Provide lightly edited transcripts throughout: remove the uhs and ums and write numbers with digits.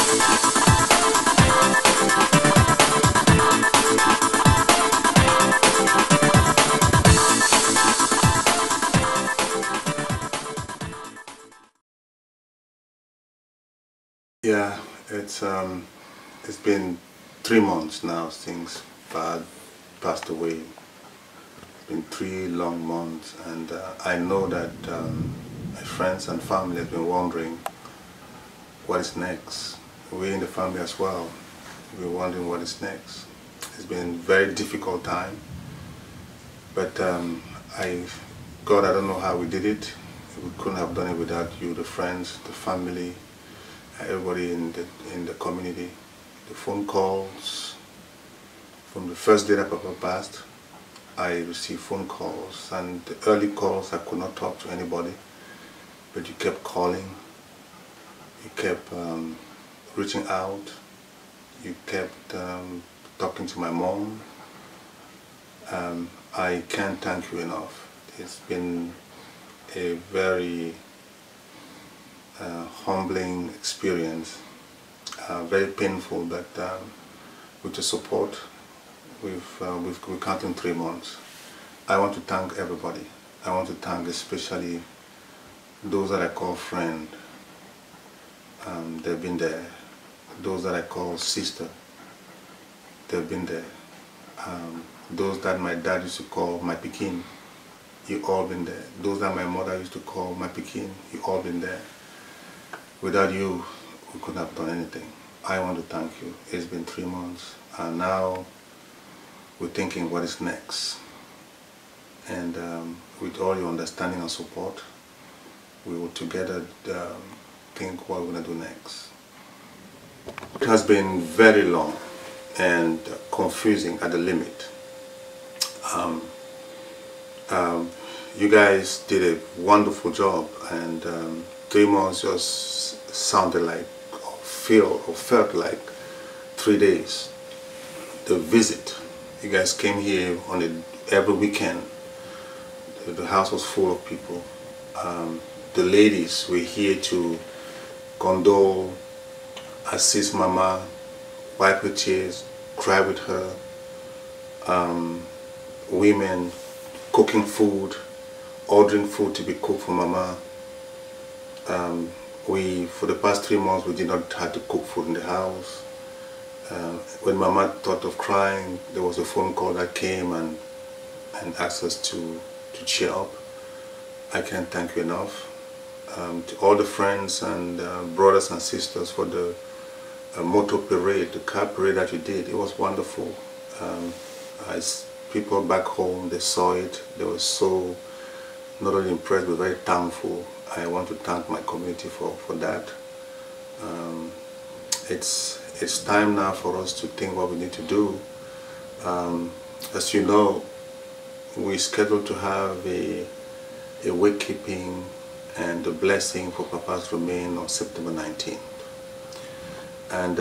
Yeah, it's been 3 months now since Dad passed away. It's been 3 long months, and I know that my friends and family have been wondering what is next. We in the family as well, we're wondering what is next. It's been a very difficult time, but God, I don't know how we did it. We couldn't have done it without you, the friends, the family, everybody in the community. The phone calls from the first day that Papa passed, I received phone calls, and the early calls I could not talk to anybody, but you kept calling, you kept reaching out, you kept talking to my mom. I can't thank you enough. It's been a very humbling experience, very painful, but with the support, we're counting 3 months. I want to thank everybody. I want to thank especially those that I call friend. They've been there. Those that I call sister, they've been there. Those that my dad used to call my pikin, you all been there. Those that my mother used to call my pikin, you all been there. Without you, we couldn't have done anything. I want to thank you. It's been 3 months, and now we're thinking what is next. And with all your understanding and support, we will together think what we're going to do next. It has been very long and confusing at the limit. You guys did a wonderful job, and 3 months just sounded like, or felt like 3 days. The visit, you guys came here on every weekend. The house was full of people. The ladies were here to condole, assist Mama, wipe her tears, cry with her. Women cooking food, ordering food to be cooked for Mama. For the past 3 months, we did not have to cook food in the house. When Mama thought of crying, there was a phone call that came and asked us to cheer up. I can't thank you enough. To all the friends and brothers and sisters for the motor parade, the car parade that you did, it was wonderful. As people back home, they saw it, they were so not only impressed but very thankful. I want to thank my community for that. It's time now for us to think what we need to do. As you know, we're scheduled to have a wake-keeping and a blessing for Papa's remain on September 19th. And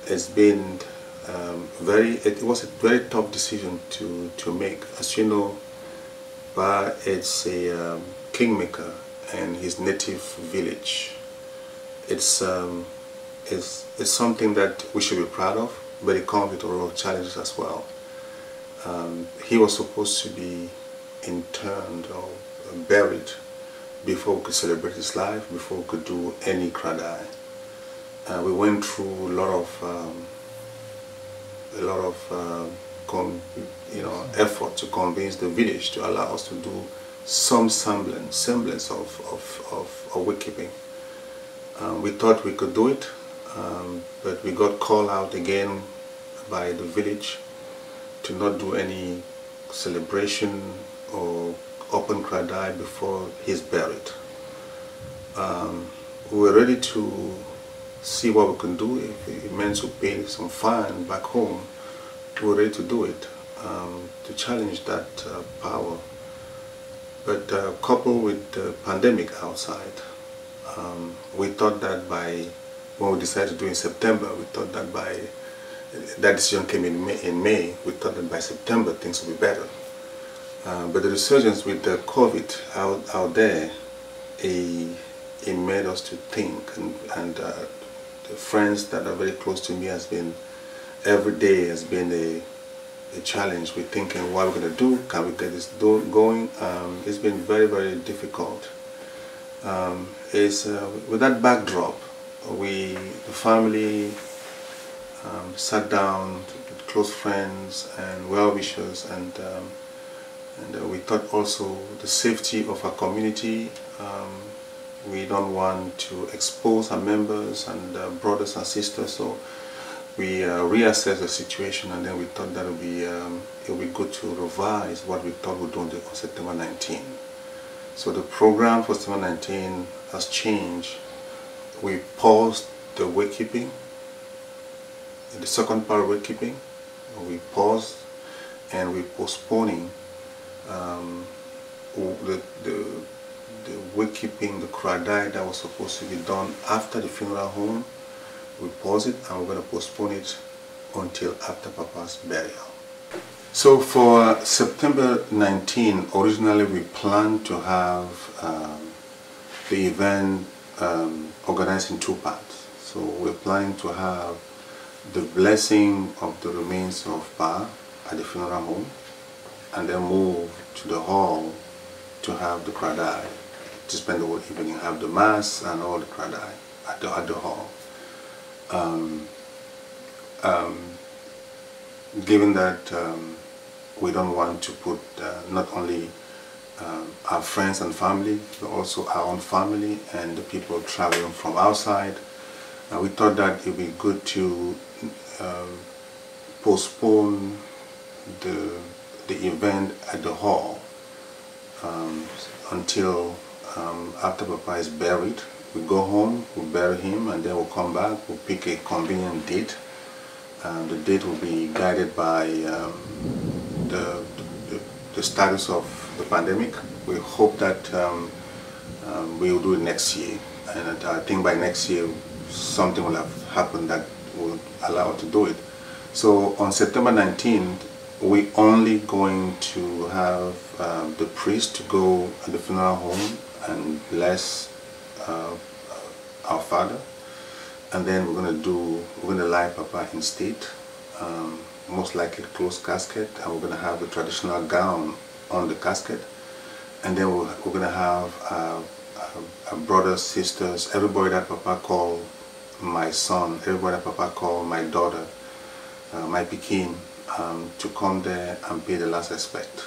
it's been it was a very tough decision to make. As you know, Pa is a kingmaker in his native village. It's something that we should be proud of, but it comes with a lot of challenges as well. He was supposed to be interned or buried before we could celebrate his life, before we could do any kradai. We went through a lot of effort to convince the village to allow us to do some semblance of wake-keeping. We thought we could do it, but we got called out again by the village to not do any celebration or open kradai before he's buried. We were ready to see what we can do. If it meant to pay some fine back home, we were ready to do it, to challenge that power. But coupled with the pandemic outside, we thought that when we decided to do it in September, we thought that that decision came in May, we thought that by September things would be better. But the resurgence with the COVID out there, it made us to think, and the the friends that are very close to me has been, every day has been a challenge. We're thinking, what are we going to do? Can we get this going? It's been very, very difficult. With that backdrop, the family sat down with close friends and well-wishers, and we thought also the safety of our community. We don't want to expose our members and brothers and sisters, so we reassessed the situation, and then we thought that it would be good to revise what we thought we'd do on September 19. So the program for September 19 has changed. We paused the wakekeeping, the second part of wakekeeping. We paused and we're postponing the wakekeeping, the Kradai that was supposed to be done after the funeral home. We pause it and we're going to postpone it until after Papa's burial. So for September 19, originally we planned to have the event organized in two parts. So we're planning to have the blessing of the remains of Pa at the funeral home, and then move to the hall to have the Kradai, to spend the whole evening, have the mass and all the Kradai at the hall. Given that we don't want to put not only our friends and family, but also our own family and the people traveling from outside, we thought that it would be good to postpone the event at the hall until after Papa is buried. We go home, we bury him, and then we'll come back, we'll pick a convenient date. The date will be guided by the status of the pandemic. We hope that we will do it next year, and I think by next year something will have happened that will allow us to do it. So on September 19th, we're only going to have the priest to go at the funeral home and bless our father, and then we're going to lie Papa in state, most likely closed casket, and we're going to have the traditional gown on the casket, and then we're going to have our brothers, sisters, everybody that Papa called my son, everybody that Papa called my daughter, my Pekin, to come there and pay the last respect.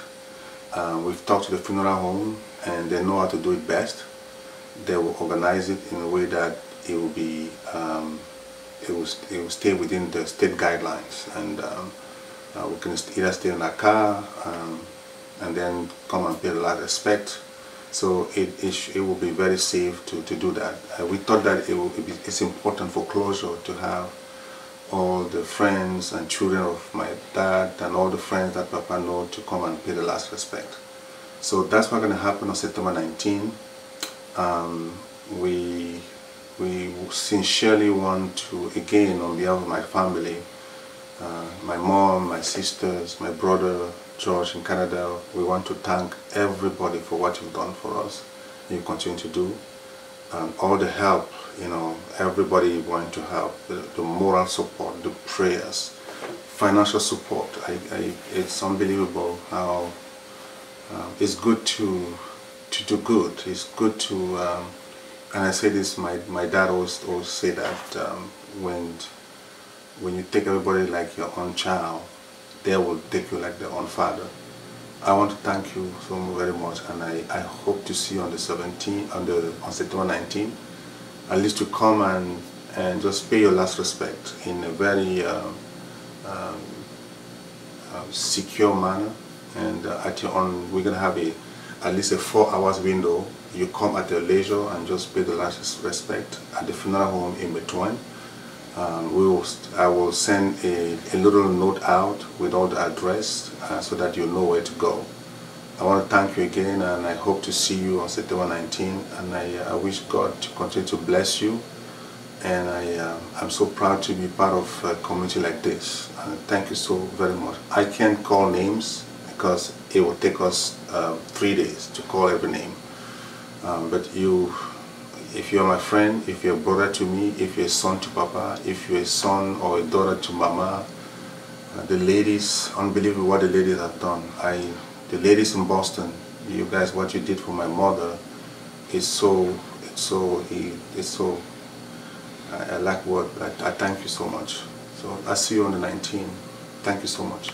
We've talked to the funeral home, and they know how to do it best. They will organize it in a way that it will be, it will stay within the state guidelines, and we can either stay in a car and then come and pay the last respect. So it will be very safe to do that. We thought that it's important for closure to have all the friends and children of my dad and all the friends that Papa know to come and pay the last respect. So that's what's going to happen on September 19. We sincerely want to, again, on behalf of my family, my mom, my sisters, my brother George in Canada, we want to thank everybody for what you've done for us, and you continue to do. All the help, everybody want to help, the moral support, the prayers, financial support. It's unbelievable how it's good to do good. It's good to, and I say this, my dad always say that when you take everybody like your own child, they will take you like their own father. I want to thank you so very much, and I hope to see you on the 17th, on September 19th, at least to come and just pay your last respect in a very secure manner, and at your own. We're gonna have at least a 4 hours window. You come at your leisure and just pay the last respect at the funeral home in between. I will send a little note out with all the address so that you know where to go. I want to thank you again, and I hope to see you on September 19, and I wish God to continue to bless you, and I'm so proud to be part of a community like this. Thank you so very much. I can't call names because it will take us 3 days to call every name, but if you're my friend, if you're a brother to me, if you're a son to Papa, if you're a son or a daughter to Mama, the ladies, unbelievable what the ladies have done. The ladies in Boston, you guys, what you did for my mother is I like what, I thank you so much. So I'll see you on the 19th. Thank you so much.